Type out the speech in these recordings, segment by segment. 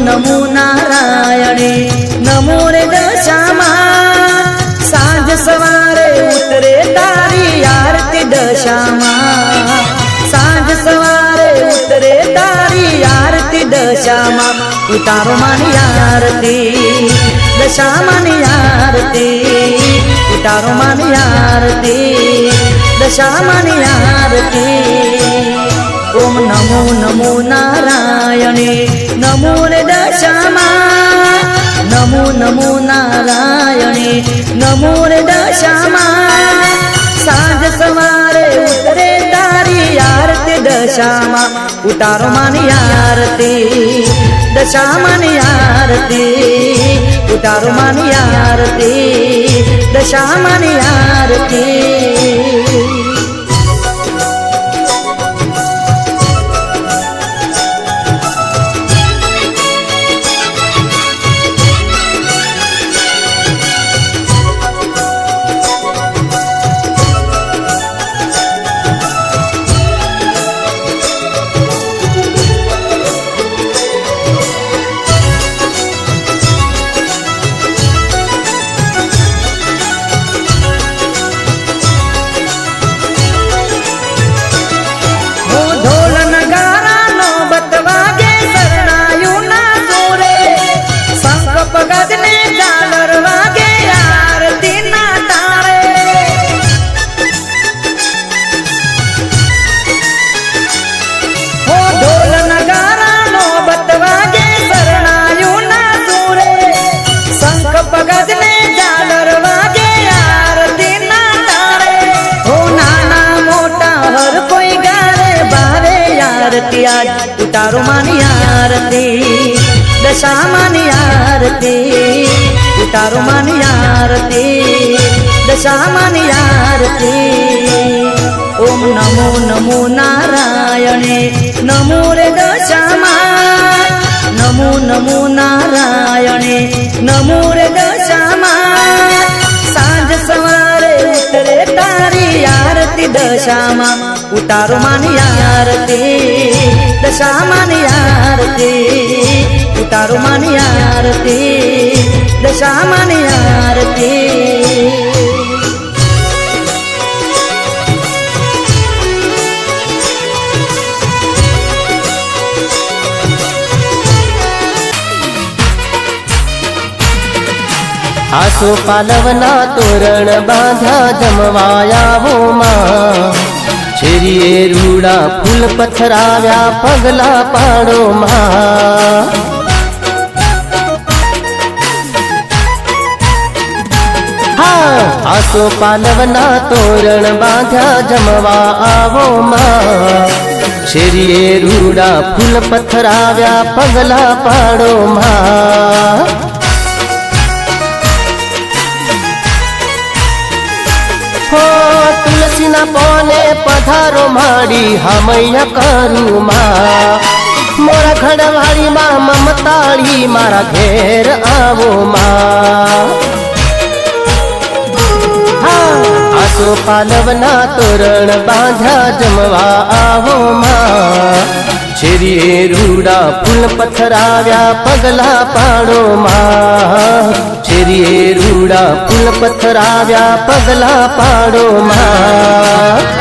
नमो नारायणे नमो रे दशामा सांज सवारे उतरे तारी आरती दशामा सांज सवारे उतरे तारी आरती दशामा उतारो मानी आरती दशामानी आरती उतारो मानी आरती दशामानी आरती ओम नमो नमो नारायणे नमो रे दशामा नमो नमो नारायणे नमो रे दशामा सांज सवारे उतरे तारी आरती दशामा उतारो मानी आरती दशामानी आरती उतारो मानी आरती दशामानी आरती उतारो मानी आरती दशामानी आरती उतारो मानी आरती दशामानी आरती ओम नमो नमो नारायणे नमो रे दशामा नमो नमो नारायणे नमो रे दशामा सांज सवारे उतरे तारी आरती दशामा उतारो मानी आरती दशामानी आरती उतारो मानी आरती दशामानी आरती આસો પાલવના તોરણ બાંધ્યા જમવાયાવો માં શેરીએ રૂડા ફૂલ પથરાવ્યા પગલા પાડો માં આસો પાલવના તોરણ બાંધ્યા જમવા આવો માં શેરીએ રૂડા ફૂલ પથરાવ્યા પગલા પાડો માં હો તુલસીના પોને પધારો માડી હમૈયા કરું માં મોરા ખડવાળી માં મમતાળી મારા ઘેર આવો માં આસો પાલવના તોરણ બાંધ્યા જમવા આવો માં શેરીએ રૂડા ફૂલ પથરાવ્યા પગલા પાડો માં શેરીએ રૂડા ફૂલ પથરાવ્યા પગલા પાડો માં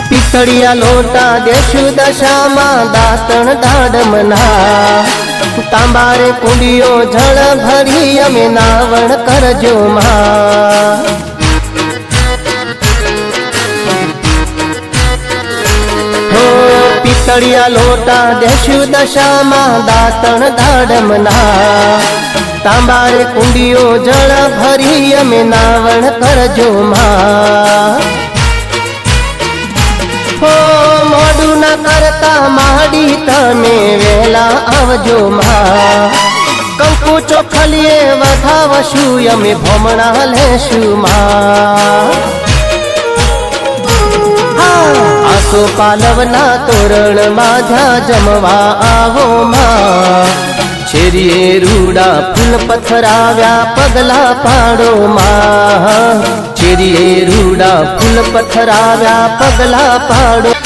પિતળિયા લોટા દેશું દશામાં દાંતણ દાડમના તાંબારે કુંડીઓ જળ ભરી અમે નાવણ કરજો માં હો પિતળિયા લોટા દેશું દશામાં દાંતણ દાડમના તાંબારે કુંડીઓ જળ ભરી અમે નાવણ કરજો માં હો મોડું ના કરતા માડી તમે વેલા આવજો માં કંકુ ચોખલીએ વધાવશું અમે ભમણા લેશું માં આસો પાલવના તોરણ બાંધ્યા જમવા આવો માં શેરીએ રૂડા ફૂલ પથરાવ્યા પગલા પાડો માં શેરીએ રૂડા ફૂલ પથરાવ્યા પગલા પાડો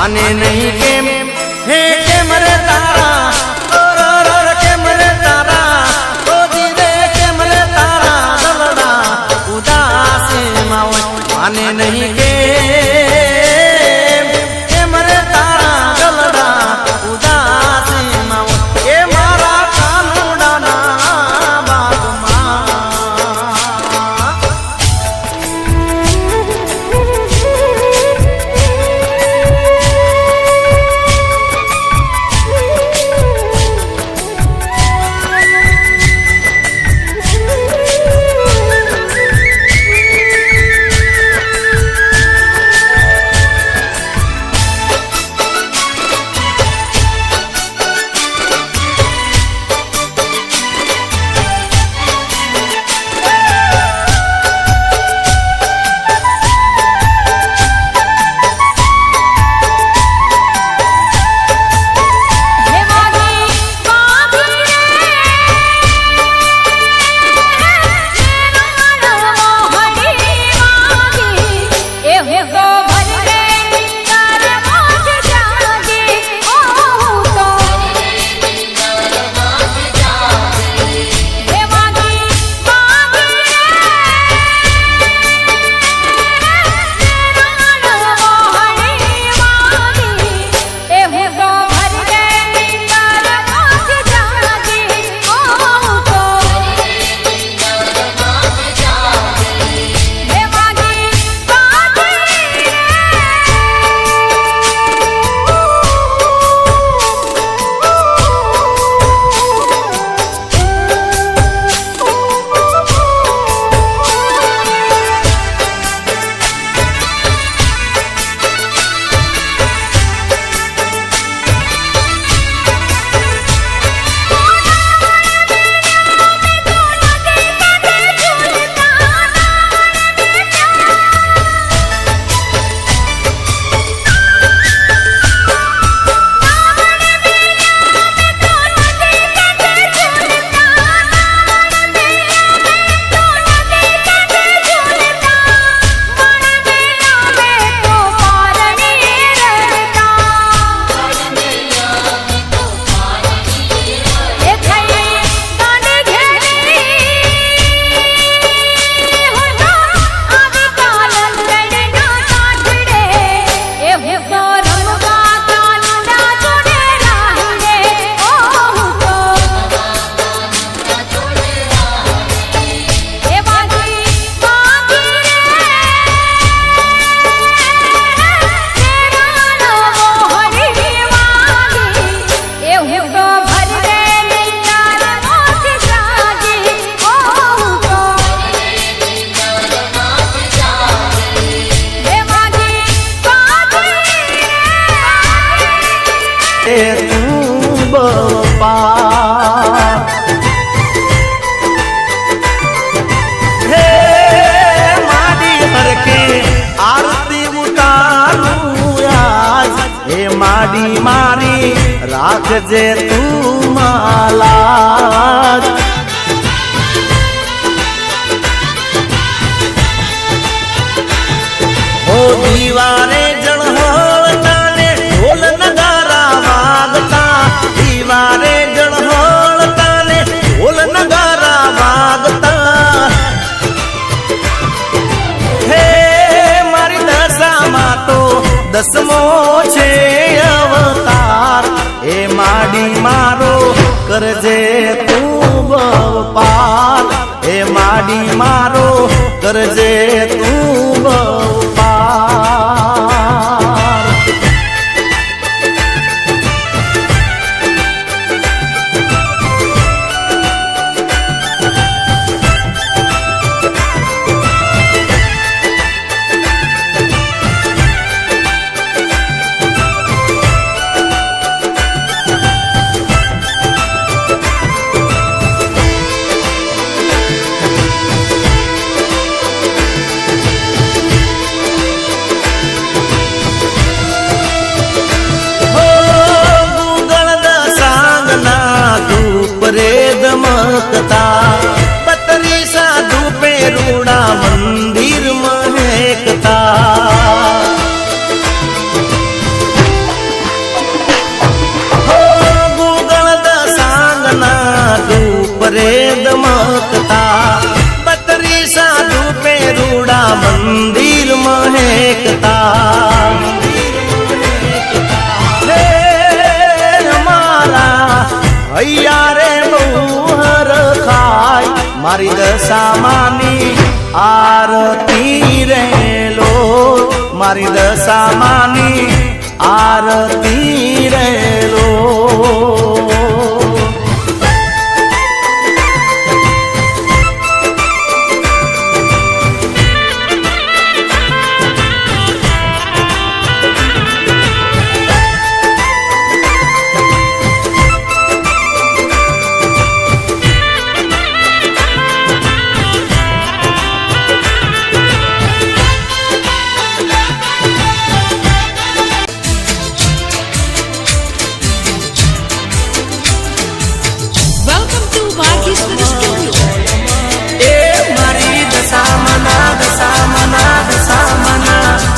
माने नहीं केम हे केम रे तारा और केम रे तारा ओ धीरे केम रे तारा दलड़ा उदास मावे माने नहीं केम रे तारा दलड़ा उदास मावे ए मारा कानुड़ा ना बागमा माडी मारी राखजे तू माला ओ दीवारे जड़होलता ने ढोल नगारा वागता दीवारे जड़होलता ने ढोल नगारा वागता हे मारी दशा मा तो दसमो छे अवतार ए माडी मारो करजे तू पार ए माडी मारो करजे तू पार रे दमकता पतरी साधु पे रूड़ा मंदिर महकता રે દમકતા 32 સાધુ પેરુડા મંદિર મહેકતા હે અમારા હૈયા રે બહુ હરખાય મારી દશામાની આરતી રે લો મારી દશામાની આરતી રે લો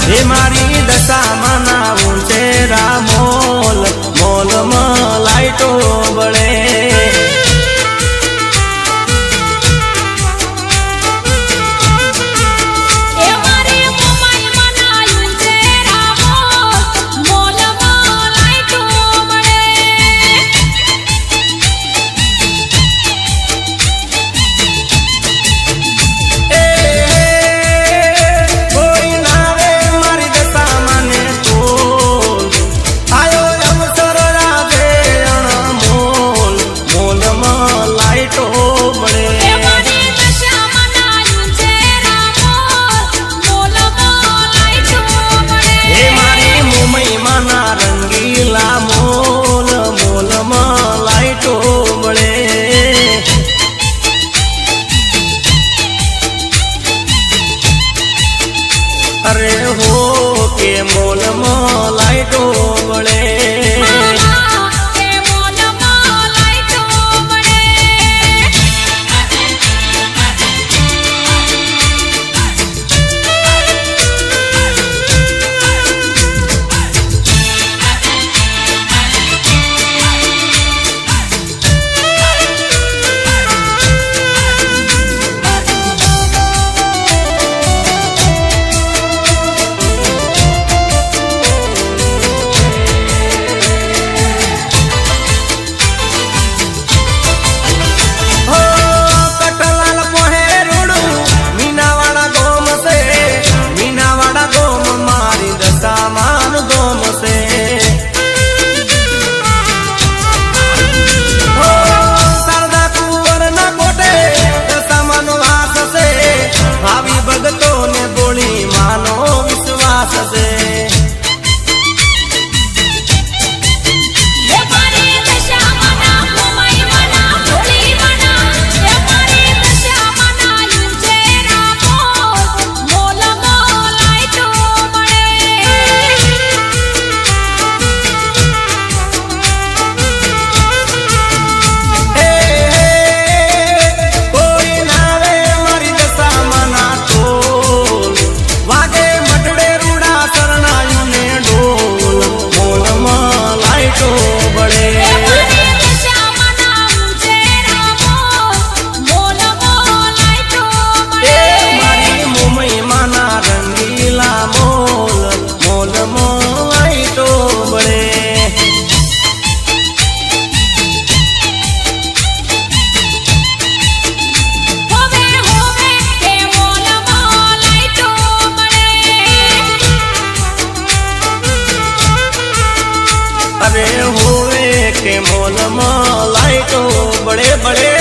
હે મારી દશામાના ઊંચેરા મોલ મોલમાં લાઈટો બળે અરે હો કે મોલમાં લાઈટો બળે अरे होवे के मोल में लाइटो बड़े बड़े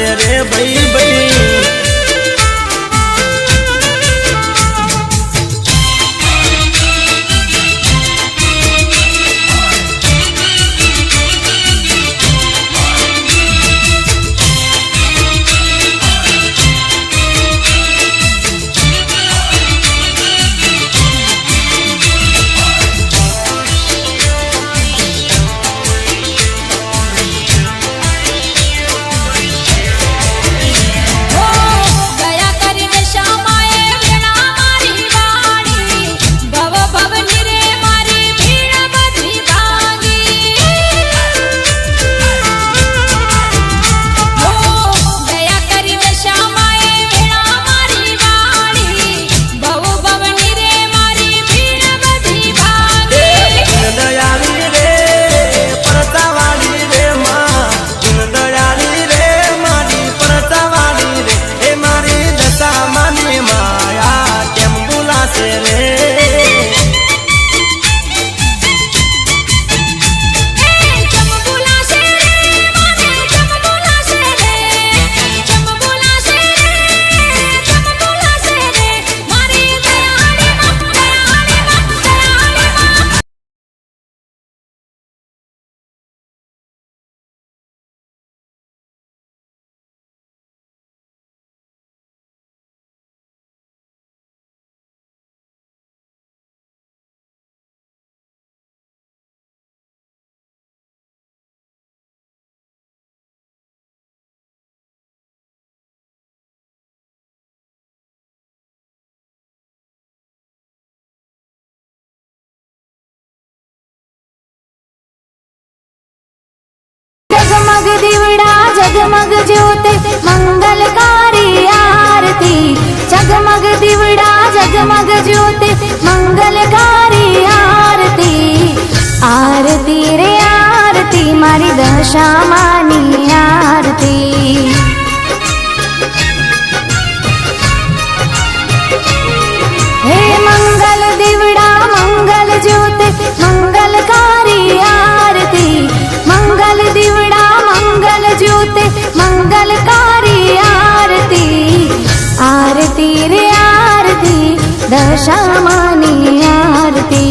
से रे भाई भाई। जगमग दीवड़ा जगमग ज्योति मंगलकारी आरती, जगमग दीवड़ा जगमग ज्योति मंगलकारी आरती, आरती रे आरती मारी दशा मानी आरती। हे मंगल दीवड़ा मंगल ज्योति मंगलकारी आरती, मंगल दीवड़ा मंगल ज्योति मंगलकारी आरती, आरती रे आरती दशा मानी आरती।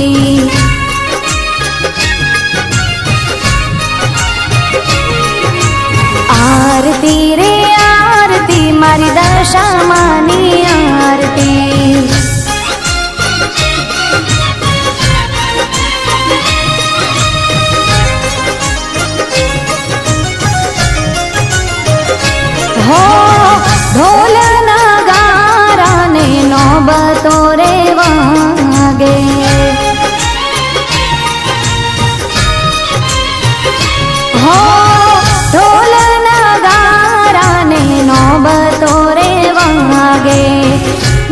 आरती रे आरती मारी दशा मानी आरती। हो ढोल नगारा ने नौबतो रे वागे, हो ढोल नगारा ने नौबतो रे वागे,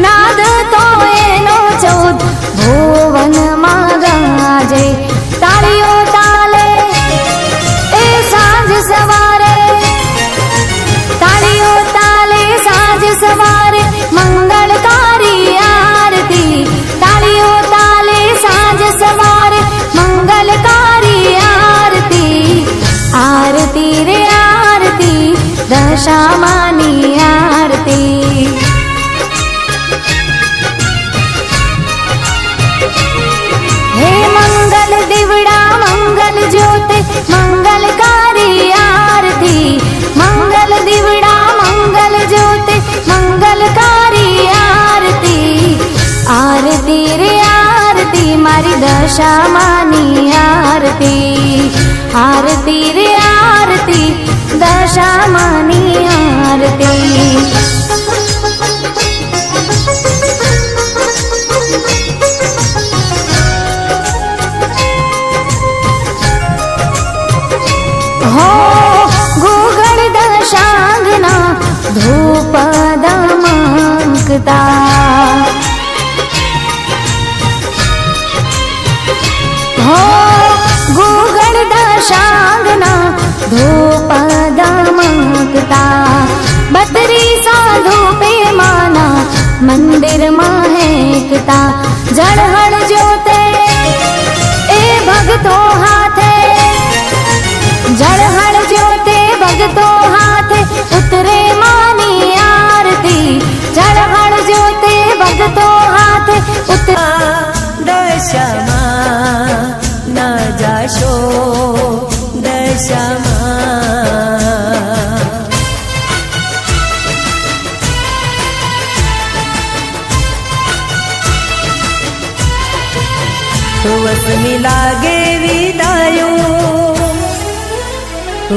नाद तो एनो चौद भुवन માં ગાજે, તાળીઓ તાલે એ સાંજ સવારે, तालियों ताले साँझ सवारे मंगलकारी आरती, तालियों ताले साँझ सवारे मंगलकारी आरती, आरती रे आरती दशा मानी आरती। हे मंगल दीवड़ा मंगल ज्योति मंगलकारी आरती, मंगल दीवड़ा मंगल ज्योति मंगलकारी आरती, आरती रे आरती मारी दशा मानी आरती, आरती रे आरती दशा मानी आरती। हो गुगल दशांगना धूप दमकता, हो गुगल दशांगना धूप दमकता, बतरी साधु पे माना मंदिर महकता, जड़हड़ जोते ए भगतो हाथे, जड़हड़ ज्योते भगतो हाथ उतरे દશામાં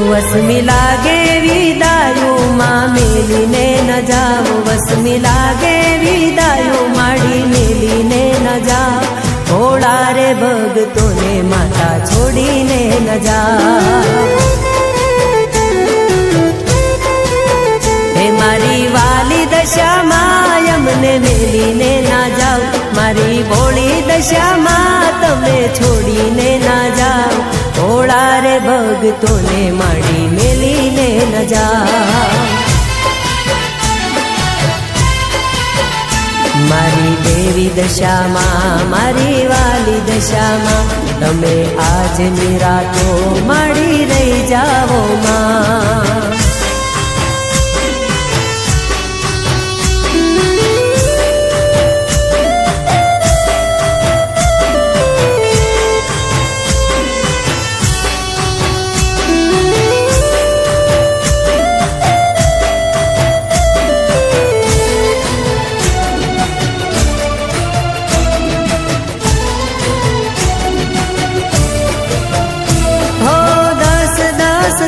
વસમી લાગે વિદાયો માં મેલીને ન જાવ વસમી લાગે વિદાયો માડી મેલીને ન જાવ થોડા રે ભગતોને માતા છોડીને ન જાવ હે મારી વાલી દશામાં અમને મેલીને ના જાવ મારી ભોળી દશામાં તમે છોડીને ના જાવ થોડા રે ભગતોને માડી મેલીને ન જાવ મારી દેવી દશામાં મારી વાલી દશામાં તમે આજની રાતો માડી રહી જાઓ માં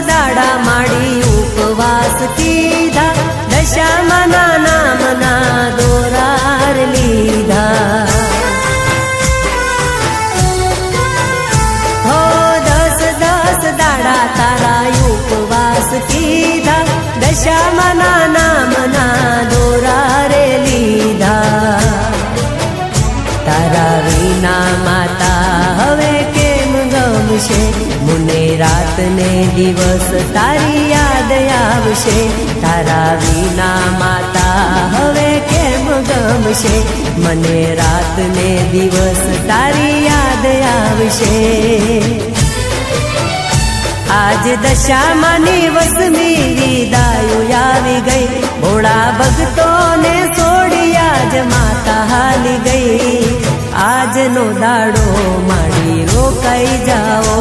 દાડા માડી ઉપવાસ કીધા દશામાના નામના દોરાર લીધા હો 10 દાડા તારા ઉપવાસ કીધા દશામાના નામના દોરારે લીધા તારા વિના માતા હવે કેમ ગમશે મુને રાત ને દિવસ તારી યાદ આવશે તારા વિના માતા હવે કેમ ગમશે મને રાત ને દિવસ તારી યાદ આવશે આજ દશામાની વસમી વિદાયો આવી ગઈ ભોળા ભક્તોને છોડી આજ માતા હાલી ગઈ આજનો દાડો માડી રોકાઈ જાઓ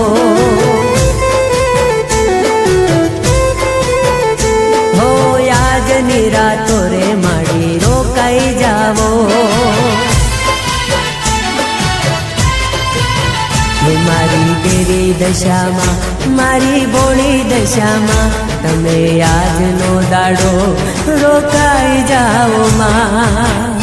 હો આજની રાતો રે માડી રોકાઈ જાઓ મારી દેવી દશામાં મારી ભોળી દશામાં તમે આજનો દાડો રોકાઈ જાઓ માં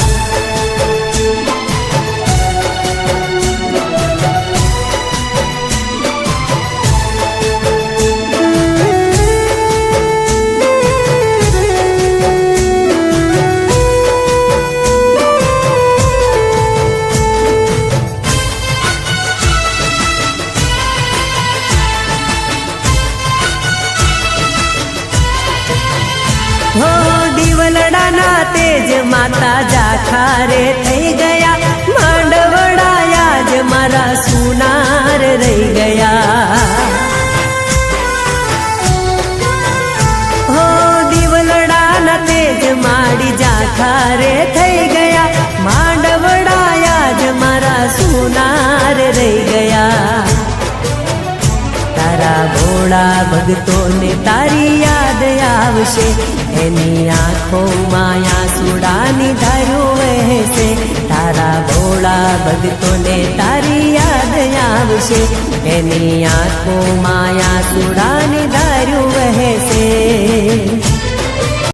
હો દિવલડાના તેજ માતા જાખારે થઈ ગયા માંડવડાયા જ મારા સુનાર રહી ગયા હો દિવલડાના તેજ માડી જાખારે થઈ ગયા માંડવડાયા જ મારા સુનાર રહી ગયા તારા ભોળા ભગતોને તારી યાદ આવશે એની આંખોમાં આંસુડાની ધારું વહેશે તારા ભોળા ભગતોને તારી યાદ આવશે એની આંખોમાં આંસુડાની ધારું વહેશે